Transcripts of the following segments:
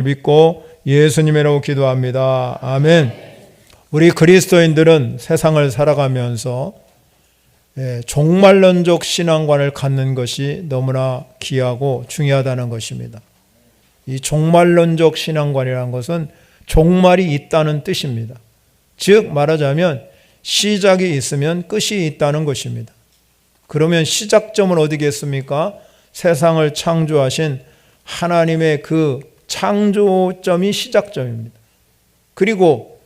믿고 예수님의 이름으로 기도합니다. 아멘. 우리 그리스도인들은 세상을 살아가면서 종말론적 신앙관을 갖는 것이 너무나 귀하고 중요하다는 것입니다. 이 종말론적 신앙관이라는 것은 종말이 있다는 뜻입니다. 즉 말하자면 시작이 있으면 끝이 있다는 것입니다. 그러면 시작점은 어디겠습니까? 세상을 창조하신 하나님의 그 창조점이 시작점입니다. 그리고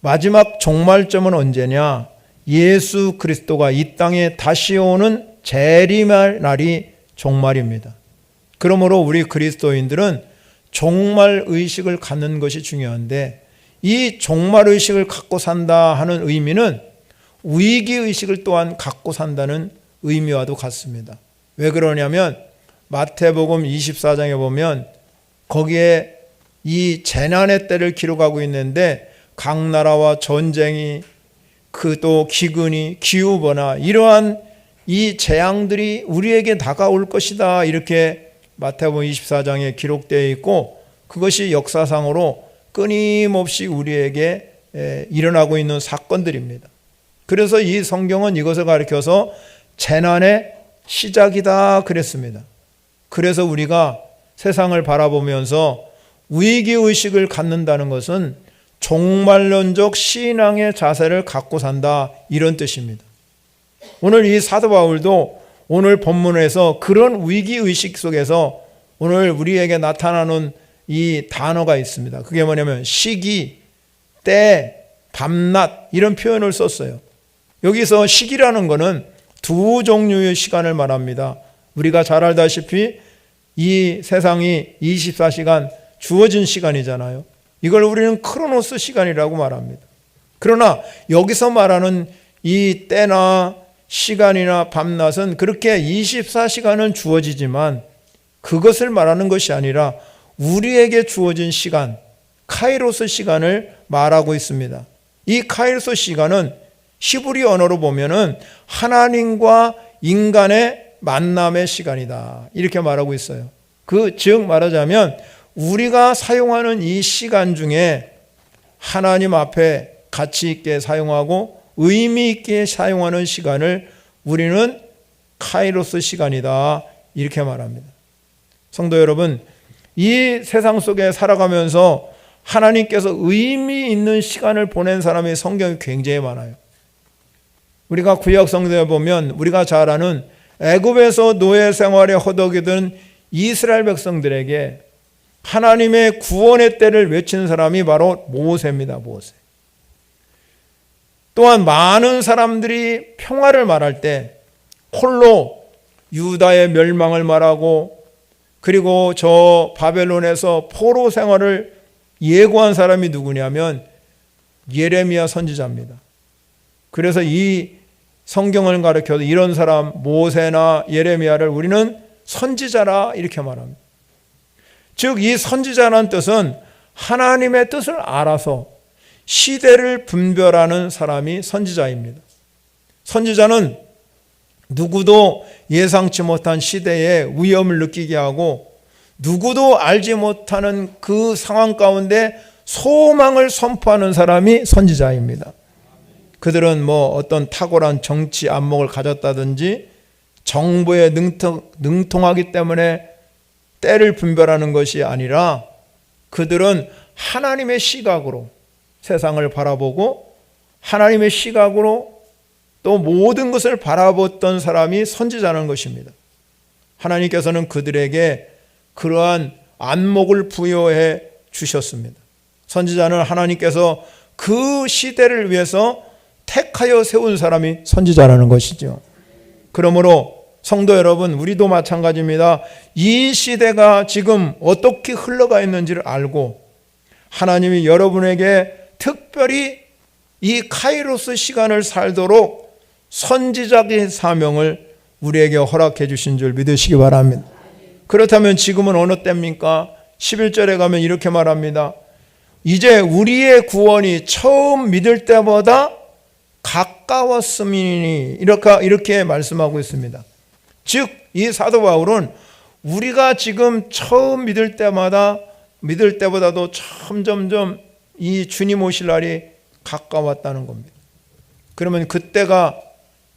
마지막 종말점은 언제냐? 예수 그리스도가 이 땅에 다시 오는 재림할 날이 종말입니다. 그러므로 우리 그리스도인들은 종말의식을 갖는 것이 중요한데, 이 종말의식을 갖고 산다 하는 의미는 위기의식을 또한 갖고 산다는 의미와도 같습니다. 왜 그러냐면 마태복음 24장에 보면 거기에 이 재난의 때를 기록하고 있는데, 각 나라와 전쟁이, 그 또 기근이, 기후변화, 이러한 이 재앙들이 우리에게 다가올 것이다, 이렇게 마태복음 24장에 기록되어 있고, 그것이 역사상으로 끊임없이 우리에게 일어나고 있는 사건들입니다. 그래서 이 성경은 이것을 가리켜서 재난의 시작이다 그랬습니다. 그래서 우리가 세상을 바라보면서 위기의식을 갖는다는 것은 종말론적 신앙의 자세를 갖고 산다, 이런 뜻입니다. 오늘 이 사도 바울도 오늘 본문에서 그런 위기의식 속에서 오늘 우리에게 나타나는 이 단어가 있습니다. 그게 뭐냐면 시기, 때, 밤낮, 이런 표현을 썼어요. 여기서 시기라는 것은 두 종류의 시간을 말합니다. 우리가 잘 알다시피 이 세상이 24시간 주어진 시간이잖아요. 이걸 우리는 크로노스 시간이라고 말합니다. 그러나 여기서 말하는 이 때나 시간이나 밤낮은 그렇게 24시간은 주어지지만 그것을 말하는 것이 아니라 우리에게 주어진 시간, 카이로스 시간을 말하고 있습니다. 이 카이로스 시간은 히브리 언어로 보면은 하나님과 인간의 만남의 시간이다, 이렇게 말하고 있어요. 즉 말하자면 우리가 사용하는 이 시간 중에 하나님 앞에 가치 있게 사용하고 의미 있게 사용하는 시간을 우리는 카이로스 시간이다, 이렇게 말합니다. 성도 여러분, 이 세상 속에 살아가면서 하나님께서 의미 있는 시간을 보낸 사람이 성경에 굉장히 많아요. 우리가 구약 성경에 보면 우리가 잘 아는 애굽에서 노예 생활에 허덕이던 이스라엘 백성들에게 하나님의 구원의 때를 외친 사람이 바로 모세입니다. 모세. 또한 많은 사람들이 평화를 말할 때 홀로 유다의 멸망을 말하고, 그리고 저 바벨론에서 포로 생활을 예고한 사람이 누구냐면 예레미야 선지자입니다. 그래서 이 성경을 가르쳐도 이런 사람 모세나 예레미야를 우리는 선지자라, 이렇게 말합니다. 즉 이 선지자라는 뜻은 하나님의 뜻을 알아서 시대를 분별하는 사람이 선지자입니다. 선지자는 누구도 예상치 못한 시대에 위험을 느끼게 하고 누구도 알지 못하는 그 상황 가운데 소망을 선포하는 사람이 선지자입니다. 그들은 어떤 탁월한 정치 안목을 가졌다든지 정보에 능통하기 때문에 때를 분별하는 것이 아니라 그들은 하나님의 시각으로 세상을 바라보고 하나님의 시각으로 또 모든 것을 바라봤던 사람이 선지자라는 것입니다. 하나님께서는 그들에게 그러한 안목을 부여해 주셨습니다. 선지자는 하나님께서 그 시대를 위해서 택하여 세운 사람이 선지자라는 것이죠. 그러므로 성도 여러분, 우리도 마찬가지입니다. 이 시대가 지금 어떻게 흘러가 있는지를 알고 하나님이 여러분에게 특별히 이 카이로스 시간을 살도록 선지자의 사명을 우리에게 허락해 주신 줄 믿으시기 바랍니다. 그렇다면 지금은 어느 때입니까? 11절에 가면 이렇게 말합니다. 이제 우리의 구원이 처음 믿을 때보다 가까웠음이니, 이렇게 말씀하고 있습니다. 즉 이 사도 바울은 우리가 지금 처음 믿을 때마다 믿을 때보다도 점점점 이 주님 오실 날이 가까웠다는 겁니다. 그러면 그때가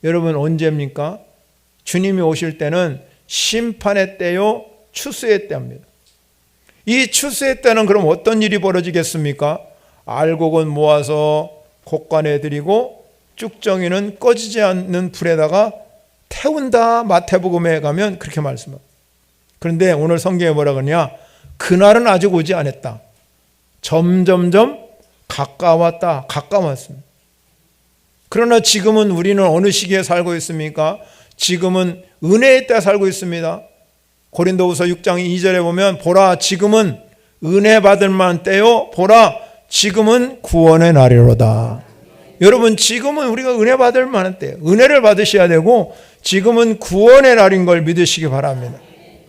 여러분 언제입니까? 주님이 오실 때는 심판의 때요, 추수의 때입니다. 이 추수의 때는 그럼 어떤 일이 벌어지겠습니까? 알곡은 모아서 곡간에 들이고 쭉정이는 꺼지지 않는 불에다가 태운다. 마태복음에 가면 그렇게 말씀합니다. 그런데 오늘 성경에 뭐라 그러냐? 그날은 아직 오지 않았다. 점점점 가까웠다. 가까웠습니다. 그러나 지금은 우리는 어느 시기에 살고 있습니까? 지금은 은혜의 때 살고 있습니다. 고린도후서 6장 2절에 보면 보라 지금은 은혜 받을 만한 때요, 보라 지금은 구원의 날이로다. 여러분 지금은 우리가 은혜 받을 만한 때예요. 은혜를 받으셔야 되고 지금은 구원의 날인 걸 믿으시기 바랍니다.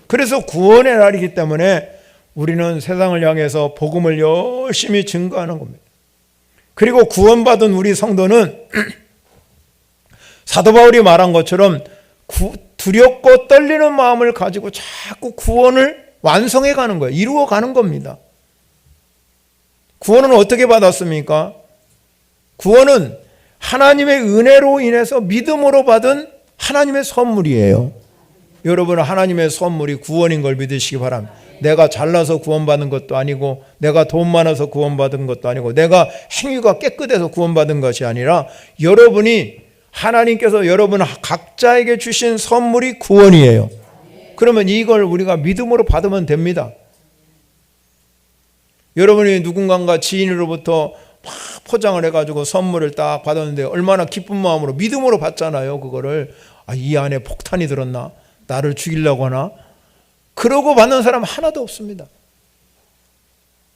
그래서 구원의 날이기 때문에 우리는 세상을 향해서 복음을 열심히 증거하는 겁니다. 그리고 구원받은 우리 성도는 사도 바울이 말한 것처럼 두렵고 떨리는 마음을 가지고 자꾸 구원을 완성해 가는 거예요. 이루어 가는 겁니다. 구원은 어떻게 받았습니까? 구원은 하나님의 은혜로 인해서 믿음으로 받은 하나님의 선물이에요. 여러분은 하나님의 선물이 구원인 걸 믿으시기 바랍니다. 내가 잘나서 구원받은 것도 아니고 내가 돈 많아서 구원받은 것도 아니고 내가 행위가 깨끗해서 구원받은 것이 아니라 여러분이 하나님께서 여러분 각자에게 주신 선물이 구원이에요. 그러면 이걸 우리가 믿음으로 받으면 됩니다. 여러분이 누군가가 지인으로부터 막 포장을 해가지고 선물을 딱 받았는데 얼마나 기쁜 마음으로 믿음으로 받잖아요. 그거를 이 안에 폭탄이 들었나? 나를 죽이려고 하나? 그러고 받는 사람 하나도 없습니다.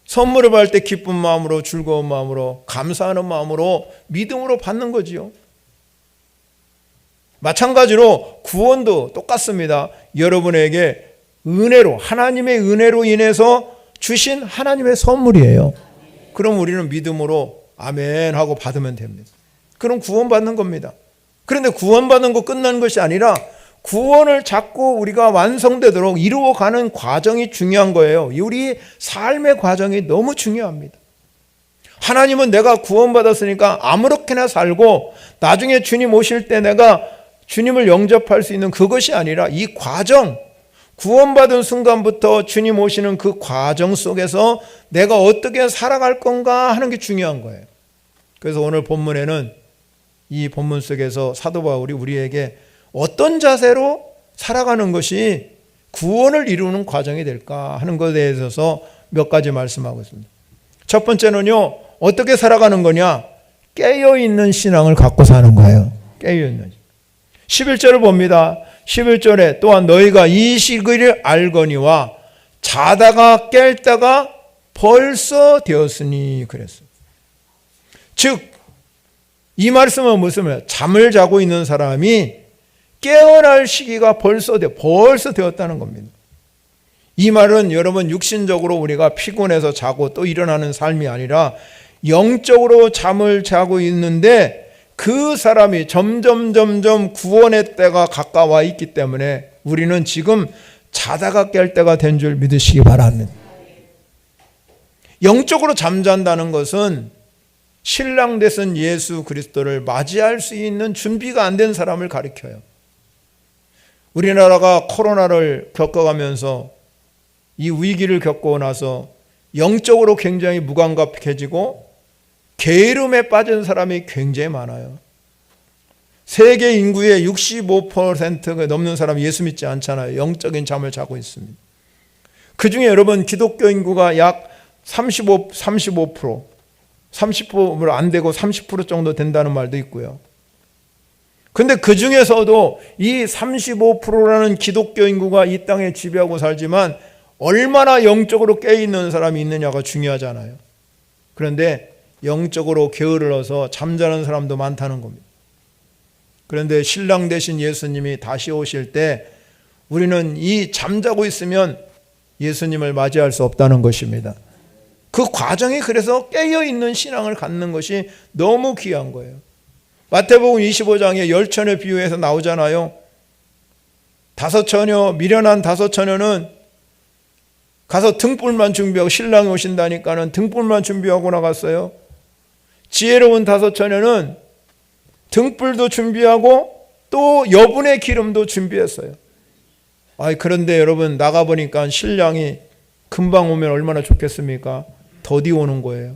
선물을 받을 때 기쁜 마음으로, 즐거운 마음으로, 감사하는 마음으로, 믿음으로 받는 거지요. 마찬가지로 구원도 똑같습니다. 여러분에게 은혜로, 하나님의 은혜로 인해서 주신 하나님의 선물이에요. 그럼 우리는 믿음으로 아멘 하고 받으면 됩니다. 그럼 구원받는 겁니다. 그런데 구원받는 거 끝나는 것이 아니라 구원을 자꾸 우리가 완성되도록 이루어가는 과정이 중요한 거예요. 우리 삶의 과정이 너무 중요합니다. 하나님은 내가 구원받았으니까 아무렇게나 살고 나중에 주님 오실 때 내가 주님을 영접할 수 있는 그것이 아니라 이 과정, 구원받은 순간부터 주님 오시는 그 과정 속에서 내가 어떻게 살아갈 건가 하는 게 중요한 거예요. 그래서 오늘 본문에는 이 본문 속에서 사도 바울이 우리에게 어떤 자세로 살아가는 것이 구원을 이루는 과정이 될까 하는 것에 대해서 몇 가지 말씀하고 있습니다. 첫 번째는요, 어떻게 살아가는 거냐? 깨어있는 신앙을 갖고 사는 거예요. 깨어있는. 11절을 봅니다. 11절에 또한 너희가 이 시기를 알거니와 자다가 깰다가 벌써 되었으니 그랬어요. 즉, 이 말씀은 무슨 말이에요? 잠을 자고 있는 사람이 깨어날 시기가 벌써 되었다는 겁니다. 이 말은 여러분 육신적으로 우리가 피곤해서 자고 또 일어나는 삶이 아니라 영적으로 잠을 자고 있는데 그 사람이 점점 구원의 때가 가까워 있기 때문에 우리는 지금 자다가 깰 때가 된 줄 믿으시기 바랍니다. 영적으로 잠잔다는 것은 신랑 되신 예수 그리스도를 맞이할 수 있는 준비가 안 된 사람을 가리켜요. 우리나라가 코로나를 겪어가면서 이 위기를 겪고 나서 영적으로 굉장히 무감각해지고 게으름에 빠진 사람이 굉장히 많아요. 세계 인구의 65%가 넘는 사람이 예수 믿지 않잖아요. 영적인 잠을 자고 있습니다. 그 중에 여러분 기독교 인구가 약 35% 안 되고 30% 정도 된다는 말도 있고요. 근데 그 중에서도 이 35%라는 기독교 인구가 이 땅에 지배하고 살지만 얼마나 영적으로 깨어있는 사람이 있느냐가 중요하잖아요. 그런데 영적으로 게을러서 잠자는 사람도 많다는 겁니다. 그런데 신랑 되신 예수님이 다시 오실 때 우리는 이 잠자고 있으면 예수님을 맞이할 수 없다는 것입니다. 그 과정이 그래서 깨어있는 신앙을 갖는 것이 너무 귀한 거예요. 마태복음 25장에 열처녀 비유에서 나오잖아요. 미련한 다섯 처녀는 가서 등불만 준비하고, 신랑이 오신다니까는 등불만 준비하고 나갔어요. 지혜로운 다섯 처녀는 등불도 준비하고 또 여분의 기름도 준비했어요. 그런데 여러분, 나가보니까 신랑이 금방 오면 얼마나 좋겠습니까? 더디 오는 거예요.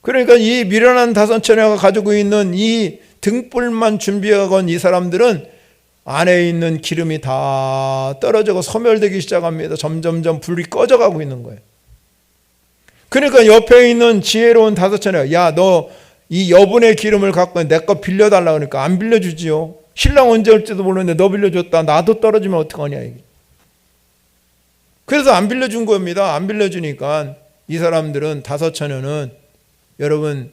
그러니까 이 미련한 다섯 처녀가 가지고 있는 이 등불만 준비하건 이 사람들은 안에 있는 기름이 다 떨어지고 소멸되기 시작합니다. 점점점 불이 꺼져가고 있는 거예요. 그러니까 옆에 있는 지혜로운 다섯 처녀가, 야, 너 이 여분의 기름을 갖고 내 거 빌려달라 그러니까 안 빌려주지요. 신랑 언제 올지도 모르는데 너 빌려줬다. 나도 떨어지면 어떡하냐 이게. 그래서 안 빌려준 겁니다. 안 빌려주니까 이 사람들은, 다섯 처녀는 여러분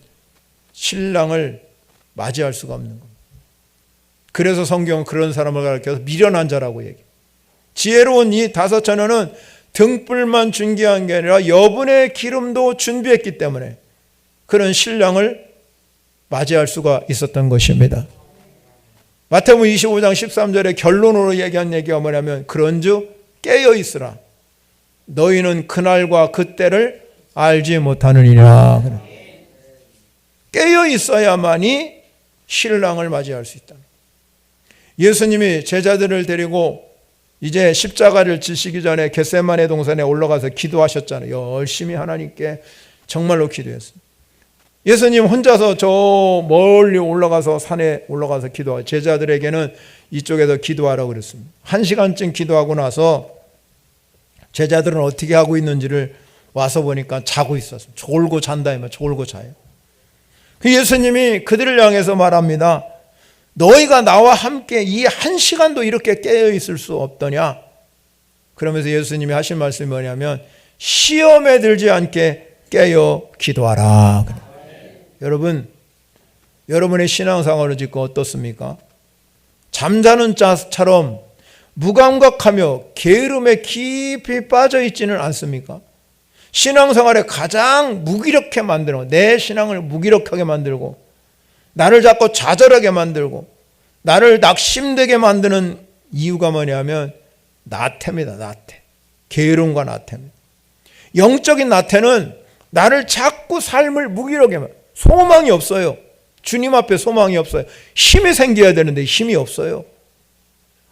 신랑을 맞이할 수가 없는 겁니다. 그래서 성경은 그런 사람을 가르쳐서 미련한 자라고 얘기해요. 지혜로운 이 다섯 처녀는 등불만 준비한 게 아니라 여분의 기름도 준비했기 때문에 그런 신랑을 맞이할 수가 있었던 것입니다. 마태복음 25장 13절에 결론으로 얘기한 얘기가 뭐냐면, 그런즉 깨어 있으라. 너희는 그날과 그때를 알지 못하느니라. 깨어 있어야만이 신랑을 맞이할 수 있다. 예수님이 제자들을 데리고 이제 십자가를 지시기 전에 겟세마네 동산에 올라가서 기도하셨잖아요. 열심히 하나님께 정말로 기도했어요. 예수님 혼자서 저 멀리 올라가서 산에 올라가서 기도하고, 제자들에게는 이쪽에서 기도하라고 그랬습니다. 1시간쯤 기도하고 나서 제자들은 어떻게 하고 있는지를 와서 보니까 자고 있었어요. 졸고 잔다 이면 졸고 자요. 그 예수님이 그들을 향해서 말합니다. 너희가 나와 함께 이 1시간도 이렇게 깨어 있을 수 없더냐? 그러면서 예수님이 하신 말씀이 뭐냐면, 시험에 들지 않게 깨어 기도하라. 여러분, 여러분의 신앙생활을 짓고 어떻습니까? 잠자는 자처럼 무감각하며 게으름에 깊이 빠져 있지는 않습니까? 신앙생활에 가장 무기력하게 만들고, 내 신앙을 무기력하게 만들고, 나를 자꾸 좌절하게 만들고, 나를 낙심되게 만드는 이유가 뭐냐면 나태입니다. 나태. 게으름과 나태입니다. 영적인 나태는 나를 자꾸 삶을 무기력하게 만들고, 소망이 없어요. 주님 앞에 소망이 없어요. 힘이 생겨야 되는데 힘이 없어요.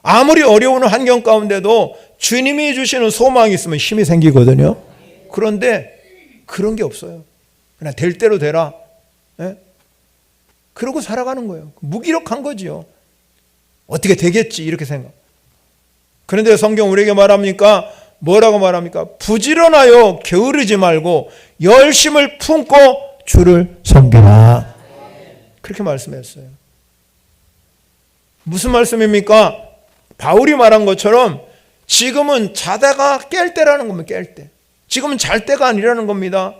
아무리 어려운 환경 가운데도 주님이 주시는 소망이 있으면 힘이 생기거든요. 그런데 그런 게 없어요. 그냥 될 대로 되라. 예? 그러고 살아가는 거예요. 무기력한 거지요. 어떻게 되겠지 이렇게 생각. 그런데 성경 우리에게 말합니까? 뭐라고 말합니까? 부지런하여 게으르지 말고 열심을 품고 주를 섬기라. 그렇게 말씀했어요. 무슨 말씀입니까? 바울이 말한 것처럼 지금은 자다가 깰 때라는 겁니다. 깰 때. 지금은 잘 때가 아니라는 겁니다.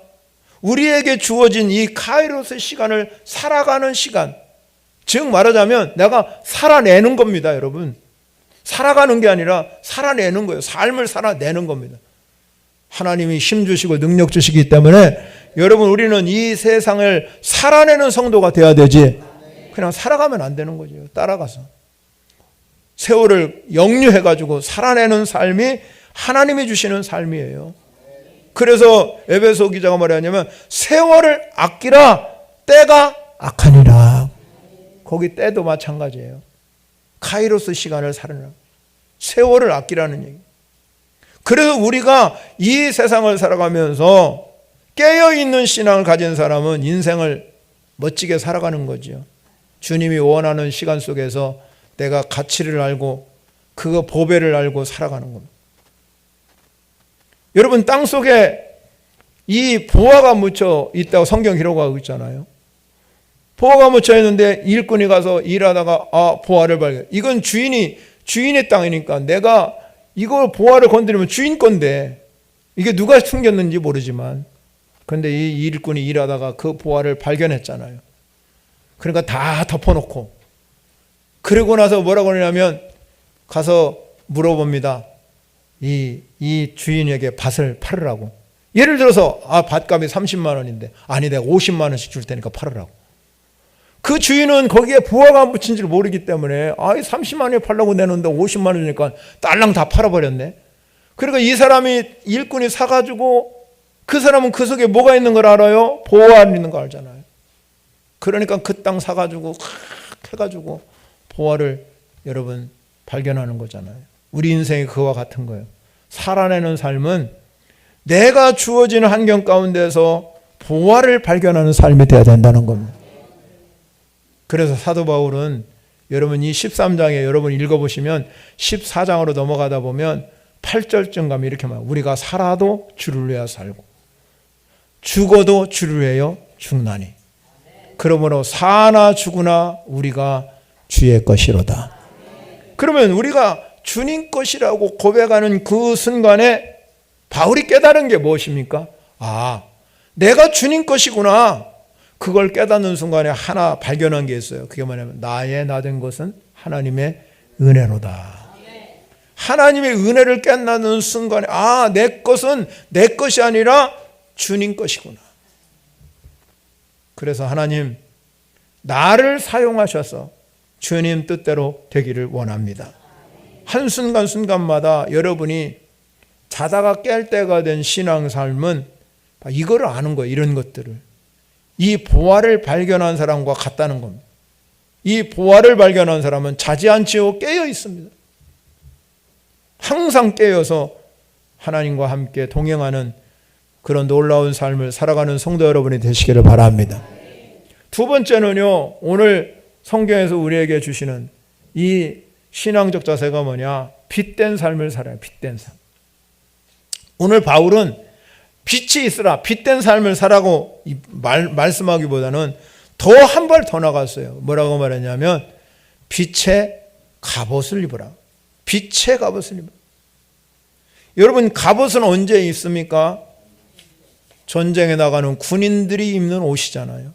우리에게 주어진 이 카이로스 시간을 살아가는 시간, 즉 말하자면 내가 살아내는 겁니다. 여러분, 살아가는 게 아니라 살아내는 거예요. 삶을 살아내는 겁니다. 하나님이 힘 주시고 능력 주시기 때문에 여러분, 우리는 이 세상을 살아내는 성도가 되어야 되지 그냥 살아가면 안 되는 거죠. 따라가서 세월을 역류해가지고 살아내는 삶이 하나님이 주시는 삶이에요. 그래서 에베소 기자가 뭐라냐면, 세월을 아끼라, 때가 악하니라. 거기 때도 마찬가지예요. 카이로스 시간을 살아라. 세월을 아끼라는 얘기. 그래서 우리가 이 세상을 살아가면서 깨어있는 신앙을 가진 사람은 인생을 멋지게 살아가는 거죠. 주님이 원하는 시간 속에서 내가 가치를 알고 그 보배를 알고 살아가는 겁니다. 여러분, 땅 속에 이 보화가 묻혀 있다고 성경 기록하고 있잖아요. 보화가 묻혀 있는데 일꾼이 가서 일하다가 보화를 발견. 이건 주인의 땅이니까 내가 이걸 보화를 건드리면 주인 건데 이게 누가 숨겼는지 모르지만, 그런데 이 일꾼이 일하다가 그 보화를 발견했잖아요. 그러니까 다 덮어놓고, 그러고 나서 뭐라고 하냐면 가서 물어봅니다. 이 주인에게 밭을 팔으라고. 예를 들어서 밭값이 30만 원인데 아니 내가 50만 원씩 줄 테니까 팔으라고. 그 주인은 거기에 부화가 묻힌 줄 모르기 때문에 30만 원에 팔라고 내놓는데 50만 원이니까 딸랑 다 팔아버렸네. 그러니까 이 사람이 일꾼이 사가지고 그 사람은 그 속에 뭐가 있는 걸 알아요? 보화가 있는 거 알잖아요. 그러니까 그 땅 사가지고 해가지고 보화를 여러분 발견하는 거잖아요. 우리 인생이 그와 같은 거예요. 살아내는 삶은 내가 주어진 환경 가운데서 보화를 발견하는 삶이 되어야 된다는 겁니다. 그래서 사도 바울은 여러분 이 13장에 여러분 읽어보시면 14장으로 넘어가다 보면 8절쯤 가면 이렇게 말해요. 우리가 살아도 주를 위하여 살고 죽어도 주를 위하여 죽나니 그러므로 사나 죽으나 우리가 주의 것이로다. 그러면 우리가 주님 것이라고 고백하는 그 순간에 바울이 깨달은 게 무엇입니까? 아, 내가 주님 것이구나. 그걸 깨닫는 순간에 하나 발견한 게 있어요. 그게 뭐냐면 나의 나 된 것은 하나님의 은혜로다. 하나님의 은혜를 깨닫는 순간에 아, 내 것은 내 것이 아니라 주님 것이구나. 그래서 하나님 나를 사용하셔서 주님 뜻대로 되기를 원합니다. 한순간순간마다 여러분이 자다가 깰 때가 된 신앙 삶은 이거를 아는 거예요. 이런 것들을. 이 보화를 발견한 사람과 같다는 겁니다. 이 보화를 발견한 사람은 자지 않지요. 깨어 있습니다. 항상 깨어서 하나님과 함께 동행하는 그런 놀라운 삶을 살아가는 성도 여러분이 되시기를 바랍니다. 두 번째는요, 오늘 성경에서 우리에게 주시는 이 신앙적 자세가 뭐냐? 빛된 삶을 살아요. 빛된 삶. 오늘 바울은 빛이 있으라, 빛된 삶을 살라고 말씀하기보다는 더 한 발 더 나갔어요. 뭐라고 말했냐면 빛의 갑옷을 입으라. 빛의 갑옷을 입으라. 여러분, 갑옷은 언제 입습니까? 전쟁에 나가는 군인들이 입는 옷이잖아요.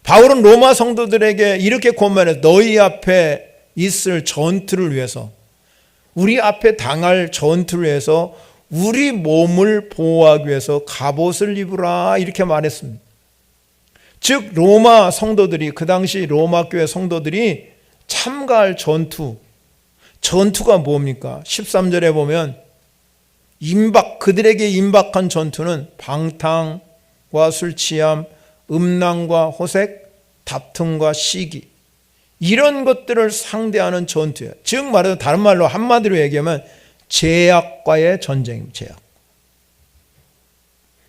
바울은 로마 성도들에게 이렇게 권면해서 너희 앞에 있을 전투를 위해서, 우리 앞에 당할 전투를 위해서 우리 몸을 보호하기 위해서 갑옷을 입으라 이렇게 말했습니다. 즉 로마 성도들이, 그 당시 로마 교회 성도들이 참가할 전투가 뭡니까? 13절에 보면 그들에게 임박한 전투는 방탕과 술취함, 음란과 호색, 다툼과 시기, 이런 것들을 상대하는 전투예요. 즉 말해서 다른 말로 한마디로 얘기하면 죄악과의 전쟁입니다. 죄악.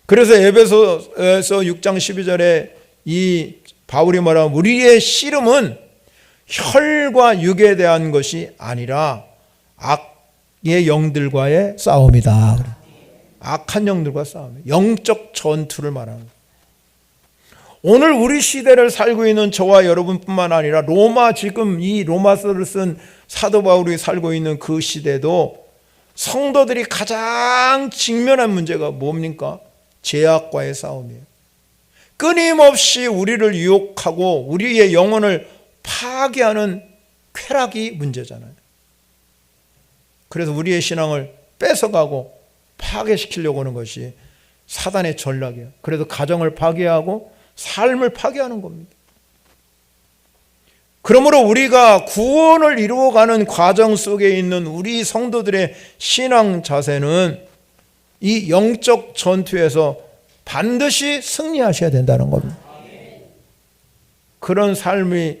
그래서 에베소서 6장 12절에 이 바울이 말하면 우리의 씨름은 혈과 육에 대한 것이 아니라 악의 영들과의 싸움이다. 악한 영들과 싸움, 영적 전투를 말하는 거예요. 오늘 우리 시대를 살고 있는 저와 여러분뿐만 아니라 지금 이 로마서를 쓴 사도 바울이 살고 있는 그 시대도 성도들이 가장 직면한 문제가 뭡니까? 죄악과의 싸움이에요. 끊임없이 우리를 유혹하고 우리의 영혼을 파괴하는 쾌락이 문제잖아요. 그래서 우리의 신앙을 뺏어가고 파괴시키려고 하는 것이 사단의 전략이에요. 그래서 가정을 파괴하고 삶을 파괴하는 겁니다. 그러므로 우리가 구원을 이루어가는 과정 속에 있는 우리 성도들의 신앙 자세는 이 영적 전투에서 반드시 승리하셔야 된다는 겁니다. 그런 삶이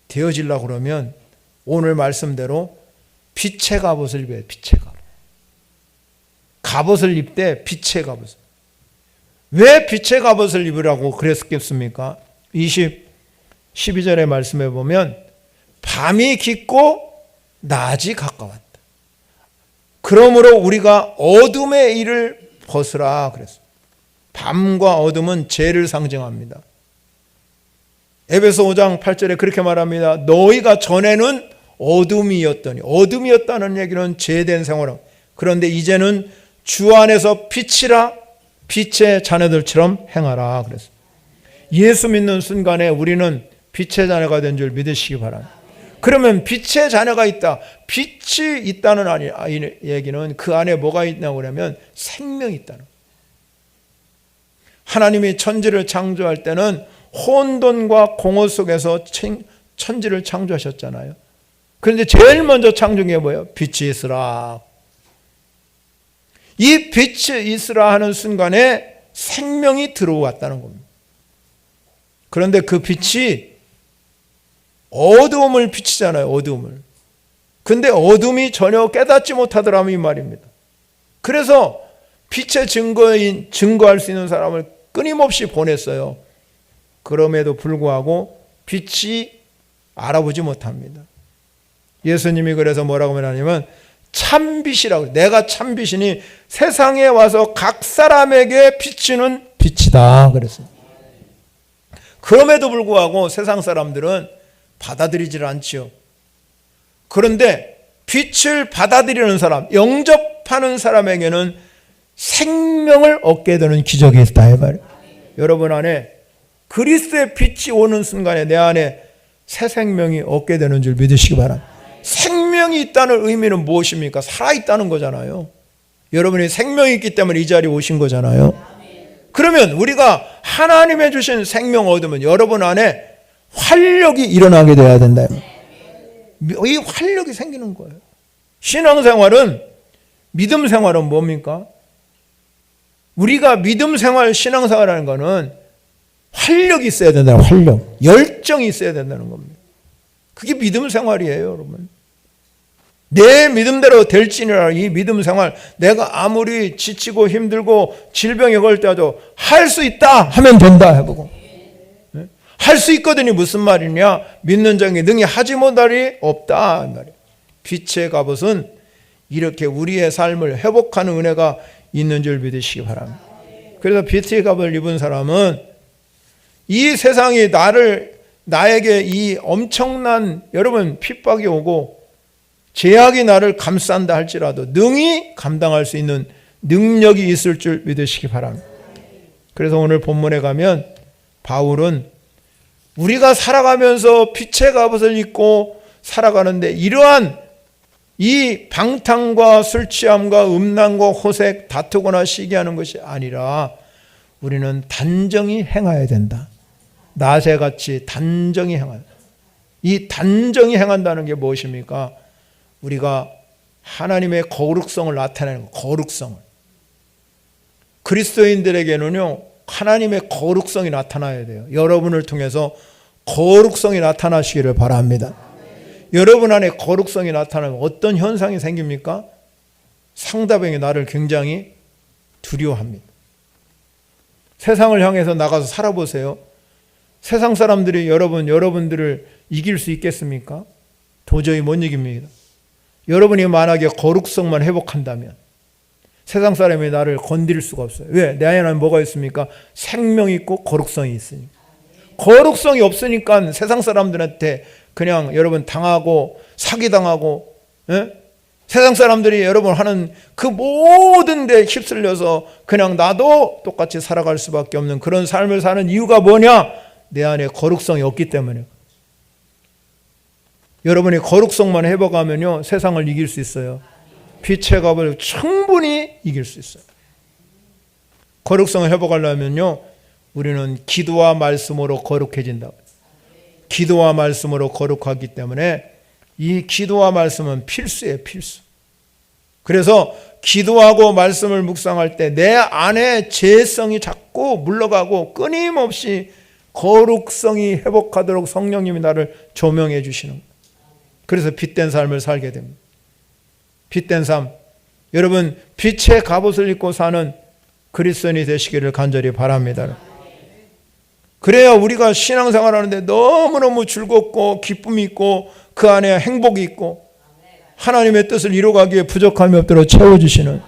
되어지려고 그러면 오늘 말씀대로 빛의 갑옷을 입어야 해요. 빛의 갑옷. 갑옷을 입되 빛의 갑옷. 왜 빛의 갑옷을 입으라고 그랬겠습니까? 12절의 말씀에 보면 밤이 깊고 낮이 가까웠다. 그러므로 우리가 어둠의 일을 벗으라 그랬어요. 밤과 어둠은 죄를 상징합니다. 에베소 5장 8절에 그렇게 말합니다. 너희가 전에는 어둠이었다는 얘기는 죄된 생활. 그런데 이제는 주 안에서 빛이라, 빛의 자녀들처럼 행하라 그랬어요. 예수 믿는 순간에 우리는 빛의 자녀가 된 줄 믿으시기 바랍니다. 그러면 빛의 자녀가 있다. 빛이 있다는 얘기는 그 안에 뭐가 있냐고 그러면 생명이 있다는. 하나님이 천지를 창조할 때는 혼돈과 공허 속에서 천지를 창조하셨잖아요. 그런데 제일 먼저 창조한 게 뭐예요? 빛이 있으라. 이 빛이 있으라 하는 순간에 생명이 들어왔다는 겁니다. 그런데 그 빛이 어두움을 비치잖아요. 어두움을. 근데 어둠이 전혀 깨닫지 못하더라면 이 말입니다. 그래서 빛의 증거할 수 있는 사람을 끊임없이 보냈어요. 그럼에도 불구하고 빛이 알아보지 못합니다. 예수님이 그래서 뭐라고 말하냐면 참빛이라고, 내가 참빛이니 세상에 와서 각 사람에게 비치는 빛이다 그랬어요. 그럼에도 불구하고 세상 사람들은 받아들이질 않지요. 그런데 빛을 받아들이는 사람, 영접하는 사람에게는 생명을 얻게 되는 기적이 있다 이 말이에요. 여러분 안에 그리스도의 빛이 오는 순간에 내 안에 새 생명이 얻게 되는 줄 믿으시기 바랍니다. 생명이 있다는 의미는 무엇입니까? 살아있다는 거잖아요. 여러분이 생명이 있기 때문에 이 자리에 오신 거잖아요. 그러면 우리가 하나님의 주신 생명 얻으면 여러분 안에 활력이 일어나게 돼야 된다. 이 활력이 생기는 거예요. 신앙생활은, 믿음 생활은 뭡니까? 우리가 믿음 생활, 신앙생활하는 거는 활력이 있어야 된다. 활력, 열정이 있어야 된다는 겁니다. 그게 믿음 생활이에요, 여러분. 내 믿음대로 될지니라. 이 믿음 생활, 내가 아무리 지치고 힘들고 질병에 걸릴 때도 할 수 있다 하면 된다 해보고, 할 수 있거든이 무슨 말이냐? 믿는 자에게 능히 하지 못할이 없다 말이에요. 빛의 갑옷은 이렇게 우리의 삶을 회복하는 은혜가 있는 줄 믿으시기 바랍니다. 그래서 빛의 갑옷을 입은 사람은 이 세상이 나에게 이 엄청난 여러분 핍박이 오고 제약이 나를 감싼다 할지라도 능히 감당할 수 있는 능력이 있을 줄 믿으시기 바랍니다. 그래서 오늘 본문에 가면 바울은 우리가 살아가면서 빛의 갑옷을 입고 살아가는데 이러한 이 방탕과 술 취함과 음란과 호색, 다투거나 시기하는 것이 아니라 우리는 단정히 행해야 된다. 낮에 같이 단정히 행한다. 이 단정히 행한다는 게 무엇입니까? 우리가 하나님의 거룩성을 나타내는 거룩성을. 그리스도인들에게는요, 하나님의 거룩성이 나타나야 돼요. 여러분을 통해서 거룩성이 나타나시기를 바랍니다. 여러분 안에 거룩성이 나타나면 어떤 현상이 생깁니까? 상대방이 나를 굉장히 두려워합니다. 세상을 향해서 나가서 살아보세요. 세상 사람들이 여러분들을 이길 수 있겠습니까? 도저히 못 이깁니다. 여러분이 만약에 거룩성만 회복한다면 세상 사람이 나를 건드릴 수가 없어요. 왜? 내 안에는 뭐가 있습니까? 생명이 있고 거룩성이 있으니까. 거룩성이 없으니까 세상 사람들한테 그냥 여러분 당하고 사기당하고, 세상 사람들이 여러분 하는 그 모든 데 휩쓸려서 그냥 나도 똑같이 살아갈 수밖에 없는 그런 삶을 사는 이유가 뭐냐? 내 안에 거룩성이 없기 때문에. 여러분이 거룩성만 회복하면요, 세상을 이길 수 있어요. 빛의 갑을 충분히 이길 수 있어요. 거룩성을 회복하려면요, 우리는 기도와 말씀으로 거룩해진다. 기도와 말씀으로 거룩하기 때문에 이 기도와 말씀은 필수예요, 필수. 그래서 기도하고 말씀을 묵상할 때 내 안에 죄성이 자꾸 물러가고 끊임없이 거룩성이 회복하도록 성령님이 나를 조명해 주시는 거예요. 그래서 빛된 삶을 살게 됩니다. 빛된 삶. 여러분, 빛의 갑옷을 입고 사는 그리스도인이 되시기를 간절히 바랍니다. 그래야 우리가 신앙생활 하는데 너무너무 즐겁고 기쁨이 있고 그 안에 행복이 있고 하나님의 뜻을 이루어가기에 부족함이 없도록 채워주시는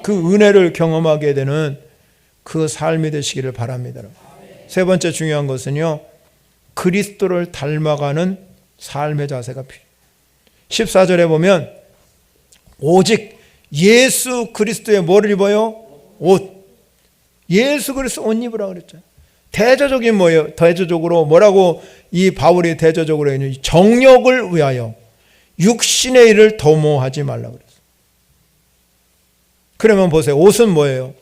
그 은혜를 경험하게 되는 그 삶이 되시기를 바랍니다. 세 번째 중요한 것은요, 그리스도를 닮아가는 삶의 자세가 필요해요. 14절에 보면 오직 예수 그리스도의 뭐를 입어요? 옷. 예수 그리스도 옷 입으라 그랬잖아요. 대조적인 뭐예요? 대조적으로 뭐라고 이 바울이 대조적으로 했냐면 정욕을 위하여 육신의 일을 도모하지 말라 그랬어요. 그러면 보세요. 옷은 뭐예요?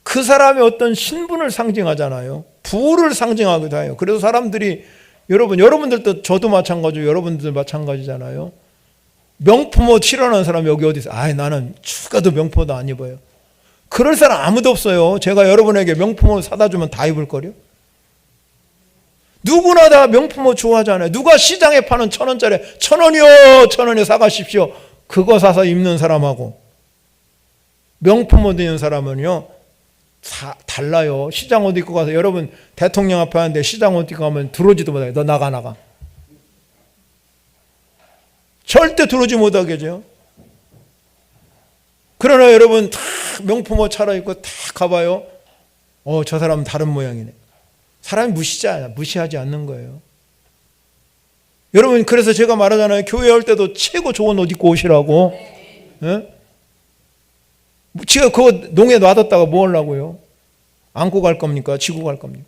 그 사람의 어떤 신분을 상징하잖아요. 부를 상징하기도 해요. 그래서 사람들이 여러분들도 저도 마찬가지고 여러분들도 마찬가지잖아요. 명품 옷 싫어하는 사람 여기 어디 있어요? 나는 죽어도 명품 옷 안 입어요. 그럴 사람 아무도 없어요. 제가 여러분에게 명품 옷 사다 주면 다 입을 거요? 누구나 다 명품 옷 좋아하잖아요. 누가 시장에 파는 1,000원짜리 1,000원이요 1,000원에 사가십시오. 그거 사서 입는 사람하고 명품 옷 입는 사람은요 달라요. 시장 옷 입고 가서 여러분 대통령 앞에 하는데 시장 옷 입고 가면 들어오지도 못해요. 너 나가. 절대 들어오지 못하게 해줘요. 그러나 여러분 다 명품 옷 차려입고 다 가봐요. 저 사람은 다른 모양이네. 사람이 무시하지 않는 거예요. 여러분 그래서 제가 말하잖아요. 교회 올 때도 최고 좋은 옷 입고 오시라고. 예? 지가 그거 농에 놔뒀다가 뭐 하려고요? 안고 갈 겁니까? 지고 갈 겁니까?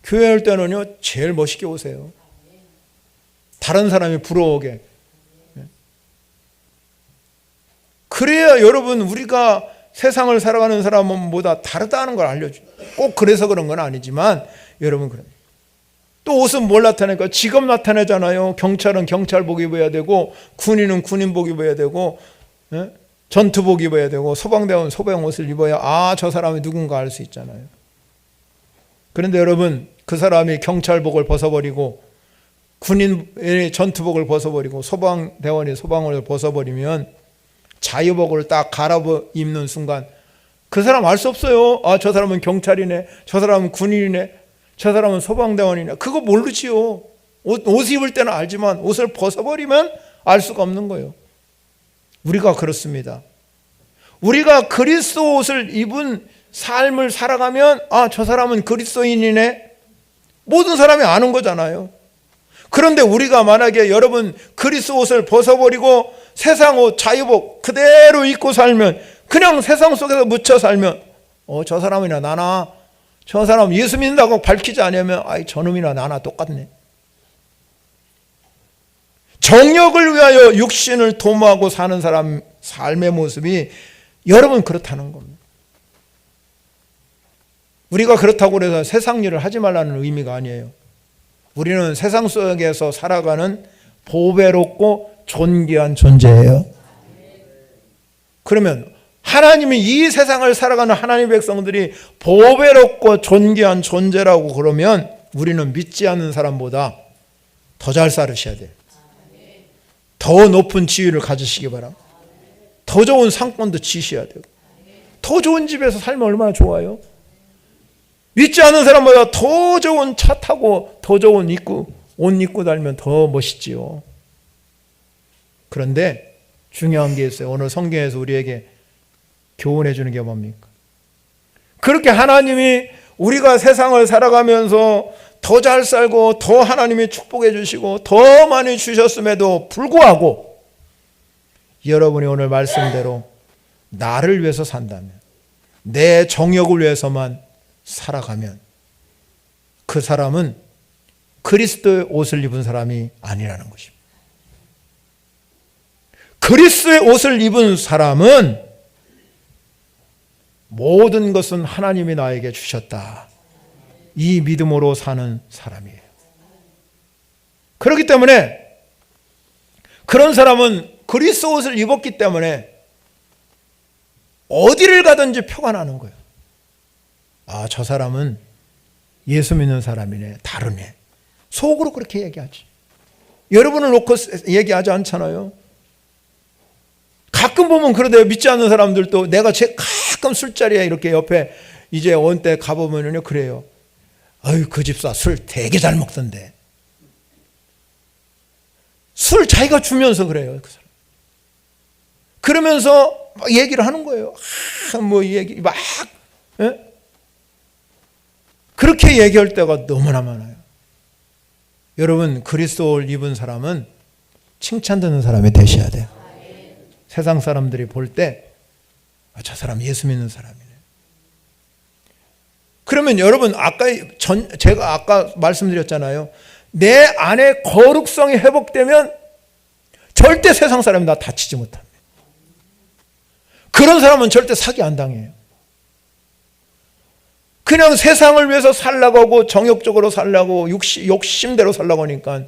교회 올 때는요 제일 멋있게 오세요. 다른 사람이 부러워오게. 그래야 여러분 우리가 세상을 살아가는 사람보다 다르다는 걸 알려줘요. 꼭 그래서 그런 건 아니지만 여러분 그래. 또 옷은 뭘 나타내니까 직업 나타내잖아요. 경찰은 경찰복 입어야 되고 군인은 군인복 입어야 되고 전투복 입어야 되고 소방대원은 소방 옷을 입어야 저 사람이 누군가 알 수 있잖아요. 그런데 여러분 그 사람이 경찰복을 벗어버리고 군인의 전투복을 벗어버리고 소방대원이 소방을 벗어버리면 자유복을 딱 갈아입는 순간 그 사람 알 수 없어요. 저 사람은 경찰이네, 저 사람은 군인이네, 저 사람은 소방대원이네. 그거 모르지요. 옷 입을 때는 알지만 옷을 벗어버리면 알 수가 없는 거예요. 우리가 그렇습니다. 우리가 그리스도 옷을 입은 삶을 살아가면 저 사람은 그리스도인이네. 모든 사람이 아는 거잖아요. 그런데 우리가 만약에 여러분 그리스도 옷을 벗어버리고 세상 옷 자유복 그대로 입고 살면 그냥 세상 속에서 묻혀 살면 저 사람이나 나나 저 사람 예수 믿는다고 밝히지 않으면 저놈이나 나나 똑같네. 정욕을 위하여 육신을 도모하고 사는 사람 삶의 모습이 여러분 그렇다는 겁니다. 우리가 그렇다고 해서 세상 일을 하지 말라는 의미가 아니에요. 우리는 세상 속에서 살아가는 보배롭고 존귀한 존재예요. 그러면 하나님이 이 세상을 살아가는 하나님의 백성들이 보배롭고 존귀한 존재라고 그러면 우리는 믿지 않는 사람보다 더 잘 살으셔야 돼요. 더 높은 지위를 가지시기 바랍니다. 더 좋은 상권도 지셔야 되고 더 좋은 집에서 살면 얼마나 좋아요. 믿지 않는 사람보다 더 좋은 차 타고 더 좋은 옷 입고 다니면 더 멋있지요. 그런데 중요한 게 있어요. 오늘 성경에서 우리에게 교훈해 주는 게 뭡니까? 그렇게 하나님이 우리가 세상을 살아가면서 더 잘 살고 더 하나님이 축복해 주시고 더 많이 주셨음에도 불구하고 여러분이 오늘 말씀대로 나를 위해서 산다면 내 정욕을 위해서만 살아가면 그 사람은 그리스도의 옷을 입은 사람이 아니라는 것입니다. 그리스도의 옷을 입은 사람은 모든 것은 하나님이 나에게 주셨다. 이 믿음으로 사는 사람이에요. 그렇기 때문에 그런 사람은 그리스도 옷을 입었기 때문에 어디를 가든지 표가 나는 거예요. 저 사람은 예수 믿는 사람이네, 다르네. 속으로 그렇게 얘기하지. 여러분을 놓고 얘기하지 않잖아요. 가끔 보면 그러대요. 믿지 않는 사람들도 내가 가끔 술자리에 이렇게 옆에 이제 온 때 가보면요 그래요. 그 집사 술 되게 잘 먹던데. 술 자기가 주면서 그래요. 그 사람. 그러면서 막 얘기를 하는 거예요. 얘기 막 그렇게 얘기할 때가 너무나 많아요. 여러분 그리스도를 입은 사람은 칭찬 듣는 사람이 되셔야 돼요. 세상 사람들이 볼 때 저 사람 예수 믿는 사람이네. 그러면 여러분 제가 아까 말씀드렸잖아요. 내 안에 거룩성이 회복되면 절대 세상 사람이 나 다치지 못합니다. 그런 사람은 절대 사기 안 당해요. 그냥 세상을 위해서 살려고 하고 정욕적으로 살려고 욕심대로 살려고 하니까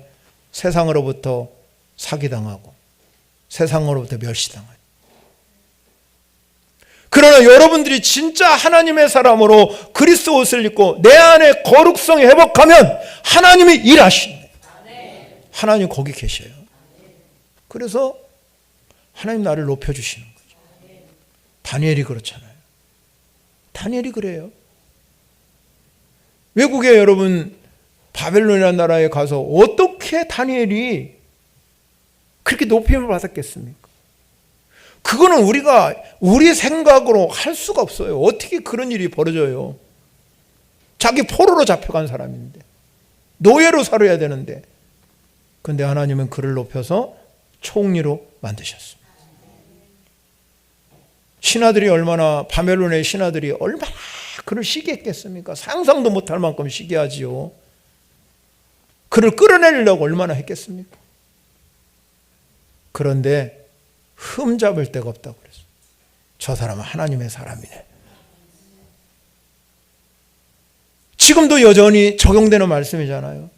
세상으로부터 사기당하고 세상으로부터 멸시당하죠. 그러나 여러분들이 진짜 하나님의 사람으로 그리스도 옷을 입고 내 안에 거룩성이 회복하면 하나님이 일하시는 거예요. 하나님 거기 계셔요. 그래서 하나님 나를 높여주시는 거죠. 다니엘이 그렇잖아요. 다니엘이 그래요. 외국에 여러분 바벨론이라는 나라에 가서 어떻게 다니엘이 그렇게 높임을 받았겠습니까? 그거는 우리가 우리 생각으로 할 수가 없어요. 어떻게 그런 일이 벌어져요? 자기 포로로 잡혀간 사람인데, 노예로 살아야 되는데, 근데 하나님은 그를 높여서 총리로 만드셨습니다. 신하들이 얼마나, 바벨론의 신하들이 얼마나 그를 시기했겠습니까? 상상도 못할 만큼 시기하지요. 그를 끌어내려고 얼마나 했겠습니까? 그런데 흠잡을 데가 없다고 그랬어요. 저 사람은 하나님의 사람이네. 지금도 여전히 적용되는 말씀이잖아요.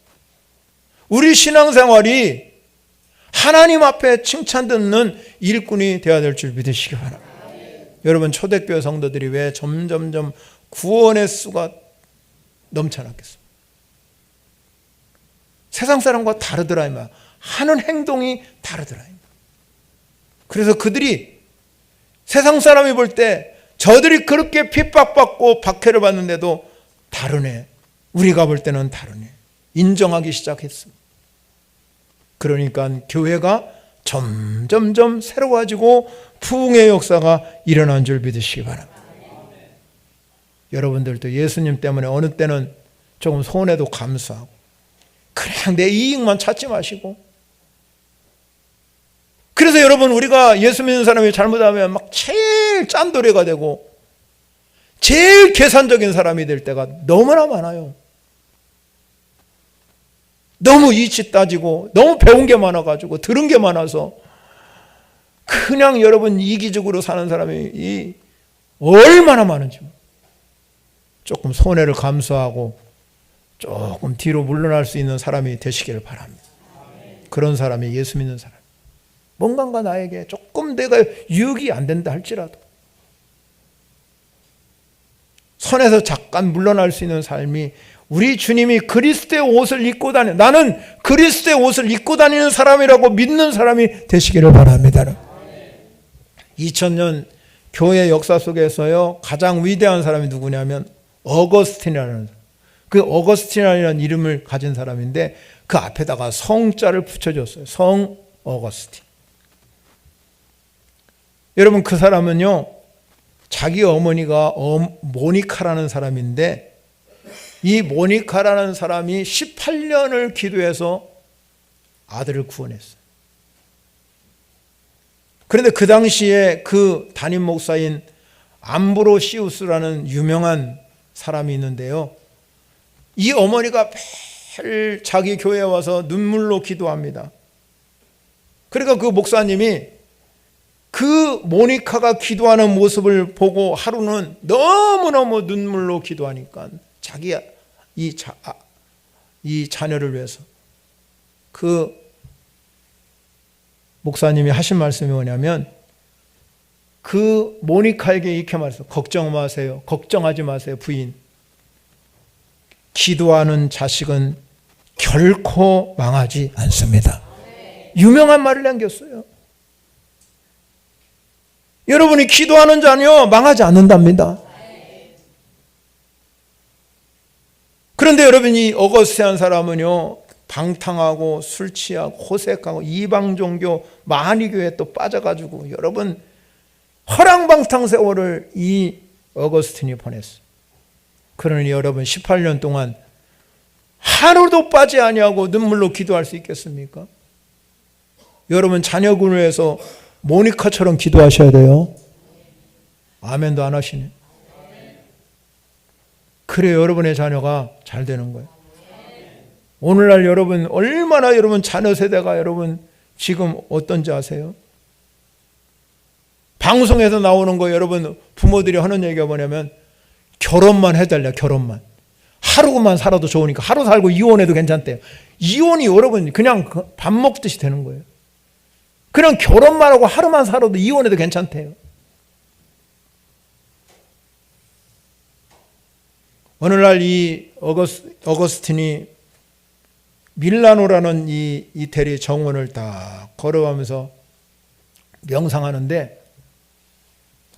우리 신앙생활이 하나님 앞에 칭찬 듣는 일꾼이 되어야 될 줄 믿으시기 바랍니다. 여러분, 초대교회 성도들이 왜 점점점 구원의 수가 넘쳐났겠어요? 세상 사람과 다르더라 이 말. 하는 행동이 다르더라 이 말. 그래서 그들이 세상 사람이 볼 때 저들이 그렇게 핍박받고 박해를 받는데도 다르네. 우리가 볼 때는 다르네. 인정하기 시작했습니다. 그러니까 교회가 점점점 새로워지고 부흥의 역사가 일어난 줄 믿으시기 바랍니다. 여러분들도 예수님 때문에 어느 때는 조금 손해도 감수하고 그냥 내 이익만 찾지 마시고, 그래서 여러분 우리가 예수 믿는 사람이 잘못하면 막 제일 짠돌이가 되고 제일 계산적인 사람이 될 때가 너무나 많아요. 너무 이치 따지고 너무 배운 게 많아가지고 들은 게 많아서 그냥 여러분 이기적으로 사는 사람이 얼마나 많은지 조금 손해를 감수하고 조금 뒤로 물러날 수 있는 사람이 되시기를 바랍니다. 그런 사람이 예수 믿는 사람. 뭔가가 나에게 조금 내가 유익이 안 된다 할지라도 선에서 잠깐 물러날 수 있는 삶이, 우리 주님이 그리스도의 옷을 입고 나는 그리스도의 옷을 입고 다니는 사람이라고 믿는 사람이 되시기를 바랍니다. 2000년 교회 역사 속에서요 가장 위대한 사람이 누구냐면 어거스틴이라는, 그 어거스틴이라는 이름을 가진 사람인데 그 앞에다가 성자를 붙여줬어요. 성 어거스틴. 여러분, 그 사람은요 자기 어머니가 모니카라는 사람인데, 이 모니카라는 사람이 18년을 기도해서 아들을 구원했어요. 그런데 그 당시에 그 담임 목사인 암브로시우스라는 유명한 사람이 있는데요, 이 어머니가 매일 자기 교회에 와서 눈물로 기도합니다. 그러니까 그 목사님이 그 모니카가 기도하는 모습을 보고 하루는 너무너무 눈물로 기도하니까 자기 이 자녀를 위해서 그 목사님이 하신 말씀이 뭐냐면, 그 모니카에게 이렇게 말했어요. 걱정 마세요. 걱정하지 마세요, 부인. 기도하는 자식은 결코 망하지 않습니다. 유명한 말을 남겼어요. 여러분이 기도하는 자는요 망하지 않는답니다. 그런데 여러분이 어거스티한 사람은요 방탕하고 술 취하고 호색하고 이방 종교 마하니교에 또 빠져가지고 여러분 허랑방탕 세월을 이 어거스틴이 보냈어요. 그러니 여러분 18년 동안 하루도 빠지 아니하고 눈물로 기도할 수 있겠습니까? 여러분 자녀군을 위해서 모니카처럼 기도하셔야 돼요. 아멘도 안 하시네. 그래 여러분의 자녀가 잘 되는 거예요. 오늘날 여러분 얼마나 여러분 자녀 세대가 여러분 지금 어떤지 아세요? 방송에서 나오는 거 여러분 부모들이 하는 얘기가 뭐냐면 결혼만 해달래. 결혼만. 하루만 살아도 좋으니까 하루 살고 이혼해도 괜찮대요. 이혼이 여러분 그냥 밥 먹듯이 되는 거예요. 그냥 결혼만 하고 하루만 살아도 이혼해도 괜찮대요. 오늘날 이 어거스틴이 밀라노라는 이 이태리 정원을 다 걸어가면서 명상하는데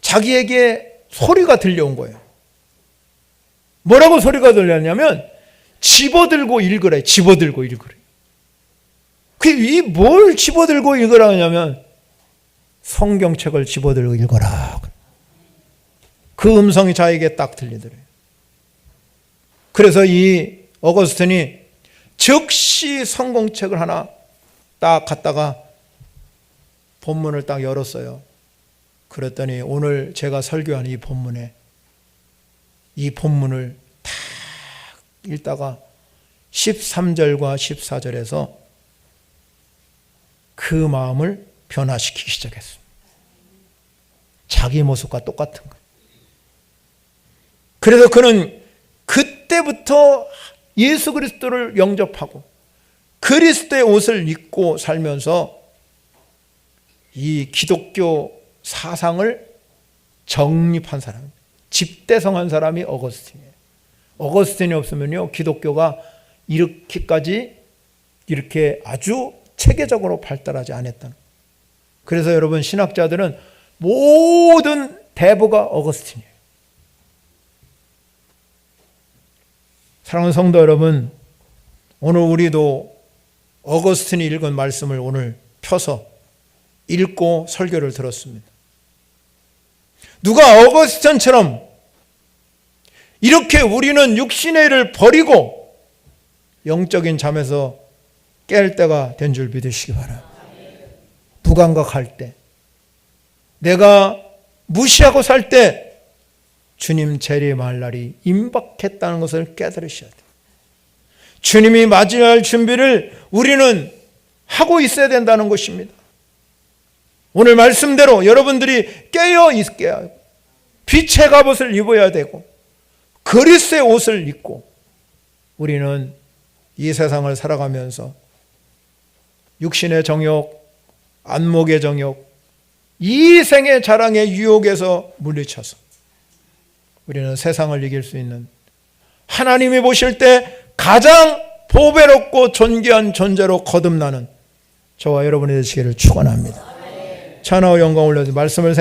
자기에게 소리가 들려온 거예요. 뭐라고 소리가 들렸냐면 집어들고 읽으래. 집어들고 읽으래. 그게 뭘 집어들고 읽으라 하냐면 성경책을 집어들고 읽어라. 그 음성이 자에게 딱 들리더래요. 그래서 이 어거스틴이 즉시 성경책을 하나 딱 갖다가 본문을 딱 열었어요. 그랬더니 오늘 제가 설교한 이 본문에 이 본문을 딱 읽다가 13절과 14절에서 그 마음을 변화시키기 시작했습니다. 자기 모습과 똑같은 거예요. 그래서 그는 그때부터 예수 그리스도를 영접하고 그리스도의 옷을 입고 살면서 이 기독교 사상을 정립한 사람, 집대성한 사람이 어거스틴이에요. 어거스틴이 없으면요, 기독교가 이렇게까지 이렇게 아주 체계적으로 발달하지 않았다는. 그래서 여러분 신학자들은 모든 대부가 어거스틴이에요. 사랑하는 성도 여러분, 오늘 우리도 어거스틴이 읽은 말씀을 오늘 펴서 읽고 설교를 들었습니다. 누가 어거스틴처럼 이렇게 우리는 육신의 일을 버리고 영적인 잠에서 깰 때가 된 줄 믿으시기 바랍니다. 무감각할 때, 내가 무시하고 살 때 주님 재림할 날이 임박했다는 것을 깨달으셔야 돼요. 주님이 맞이할 준비를 우리는 하고 있어야 된다는 것입니다. 오늘 말씀대로 여러분들이 깨어 있게 하고 빛의 갑옷을 입어야 되고 그리스도의 옷을 입고 우리는 이 세상을 살아가면서 육신의 정욕, 안목의 정욕, 이 생의 자랑의 유혹에서 물리쳐서 우리는 세상을 이길 수 있는 하나님이 보실 때 가장 보배롭고 존귀한 존재로 거듭나는 저와 여러분이 되시기를 축원합니다. 찬양과 영광 올려서 말씀을